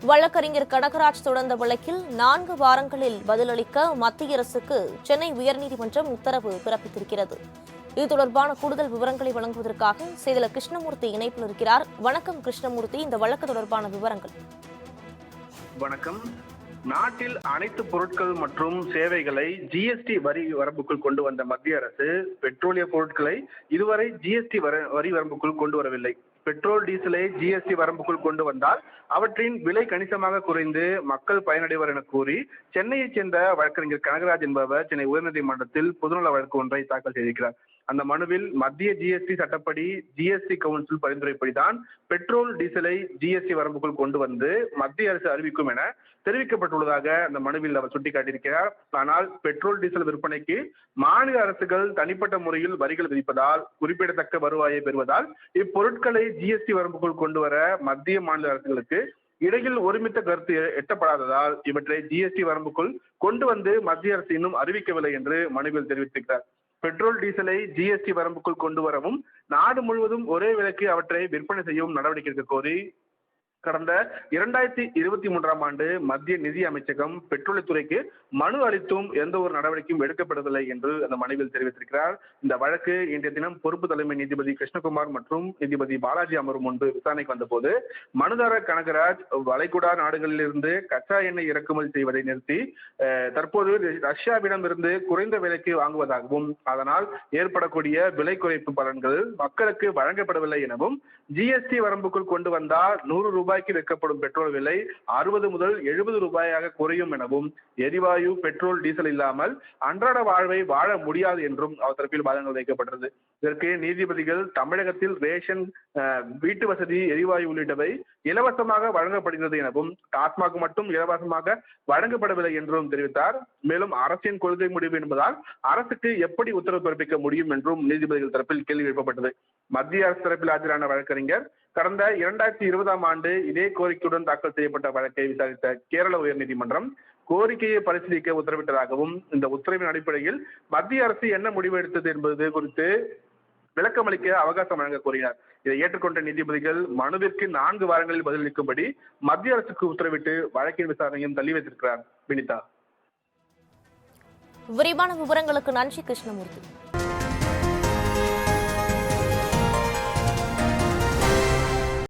வழக்கறிஞர் கனகராஜ் தொடர்ந்த வழக்கில் 4 வாரங்களில் பதிலளிக்க மத்திய அரசுக்கு சென்னை உயர்நீதிமன்றம் உத்தரவு பிறப்பித்திருக்கிறது. இது தொடர்பான கூடுதல் விவரங்களை வழங்குவதற்காக செய்தியாளர் கிருஷ்ணமூர்த்தி இணைப்பில் இருக்கிறார். வணக்கம் கிருஷ்ணமூர்த்தி, இந்த வழக்கு தொடர்பான விவரங்கள். வணக்கம். நாட்டில் அனைத்து பொருட்கள் மற்றும் சேவைகளை ஜிஎஸ்டி வரி வரம்புக்குள் கொண்டு வந்த மத்திய அரசு பெட்ரோலிய பொருட்களை இதுவரை ஜிஎஸ்டி வரி வரம்புக்குள் கொண்டு வரவில்லை. பெட்ரோல், டீசலை ஜிஎஸ்டி வரம்புக்குள் கொண்டு வந்தால் அவற்றின் விலை கணிசமாக குறைந்து மக்கள் பயனடைவர் என கூறி சென்னையைச் சேர்ந்த வழக்கறிஞர் கனகராஜ் என்பவர் சென்னை உயர்நீதிமன்றத்தில் பொதுநல வழக்கு ஒன்றை தாக்கல் செய்திருக்கிறார். அந்த மனுவில் மத்திய ஜிஎஸ்டி சட்டப்படி ஜிஎஸ்டி கவுன்சில் பரிந்துரைப்படிதான் பெட்ரோல், டீசலை ஜிஎஸ்டி வரம்புக்குள் கொண்டு வந்து மத்திய அரசு அறிவிக்கும் என தெரிவிக்கப்பட்டுள்ளதாக அந்த மனுவில் அவர் சுட்டிக்காட்டியிருக்கிறார். ஆனால் பெட்ரோல், டீசல் விற்பனைக்கு மாநில அரசுகள் தனிப்பட்ட முறையில் வரிகள் விதிப்பதால் குறிப்பிடத்தக்க வருவாயை பெறுவதால் இப்பொருட்களை ஜிஎஸ்டி வரம்புக்குள் கொண்டு வர மத்திய மாநில அரசுகளுக்கு இடையில் ஒருமித்த கருத்து எட்டப்படாததால் இவற்றை ஜிஎஸ்டி வரம்புக்குள் கொண்டு வந்து மத்திய அரசு இன்னும் அறிவிக்கவில்லை என்று மனுவில் தெரிவித்திருக்கிறார். பெட்ரோல், டீசலை ஜிஎஸ்டி வரம்புக்குள் கொண்டு வரவும் நாடு முழுவதும் ஒரே விலைக்கு அவற்றை விற்பனை செய்யவும் நடவடிக்கை எடுக்க கோரி கடந்த 2023ஆம் ஆண்டு மத்திய நிதி அமைச்சகம் பெட்ரோலியத்துறைக்கு மனு அளித்தும் எந்த ஒரு நடவடிக்கையும் எடுக்கப்படவில்லை என்று அந்த மனுவில் தெரிவித்திருக்கிறார். இந்த வழக்கு இன்றைய தினம் பொறுப்பு தலைமை நீதிபதி கிருஷ்ணகுமார் மற்றும் நீதிபதி பாலாஜி அமர்வு முன்பு விசாரணைக்கு வந்தபோது மனுதாரர் கனகராஜ் வளைகுடா நாடுகளிலிருந்து கச்சா எண்ணெய் இறக்குமதி செய்வதை நிறுத்தி தற்போது ரஷ்யாவிடம் இருந்து குறைந்த விலைக்கு வாங்குவதாகவும் அதனால் ஏற்படக்கூடிய விலை குறைப்பு பலன்கள் மக்களுக்கு வழங்கப்படவில்லை எனவும் ஜிஎஸ்டி வரம்புக்குள் கொண்டு வந்தால் 100 ரூபாய்க்கு விற்கப்படும் பெட்ரோல் விலை 60 முதல் 70 ரூபாயாக குறையும் எனவும் எரிவாயு, பெட்ரோல், டீசல் இல்லாமல் அன்றாட வாழ்வை வாழ முடியாது என்றும் அவர் தரப்பில் வாதங்கள் வைக்கப்பட்டது. இதற்கு நீதிபதிகள் தமிழகத்தில் ரேஷன், வீட்டு வசதி, எரிவாயு உள்ளிட்டவை இலவசமாக வழங்கப்படுகிறது எனவும் டாஸ்மாக் மட்டும் இலவசமாக வழங்கப்படவில்லை என்றும் தெரிவித்தார். மேலும் அரசின் கொள்கை முடிவு என்பதால் அரசுக்கு எப்படி உத்தரவு பிறப்பிக்க முடியும் என்றும் நீதிபதிகள் தரப்பில் கேள்வி எழுப்பப்பட்டது. மத்திய அரசு தரப்பில் ஆஜரான வழக்கறிஞர் கடந்த 2020ஆம் ஆண்டு இதே கோரிக்கையுடன் தாக்கல் செய்யப்பட்ட வழக்கை விசாரித்த கேரள உயர்நீதிமன்றம் கோரிக்கையை பரிசீலிக்க உத்தரவிட்டதாகவும் இந்த உத்தரவின் அடிப்படையில் மத்திய அரசு என்ன முடிவு எடுத்தது என்பது குறித்து விளக்கமளிக்க அவகாசம் வழங்க கோரினார். இதை ஏற்றுக்கொண்ட நீதிபதிகள் மனுவிற்கு 4 வாரங்களில் பதிலளிக்கும்படி மத்திய அரசுக்கு உத்தரவிட்டு வழக்கின் விசாரணையும் தள்ளி வைத்திருக்கிறார். வினிதா, விரிவான விவரங்களுக்கு நன்றி கிருஷ்ணமூர்த்தி.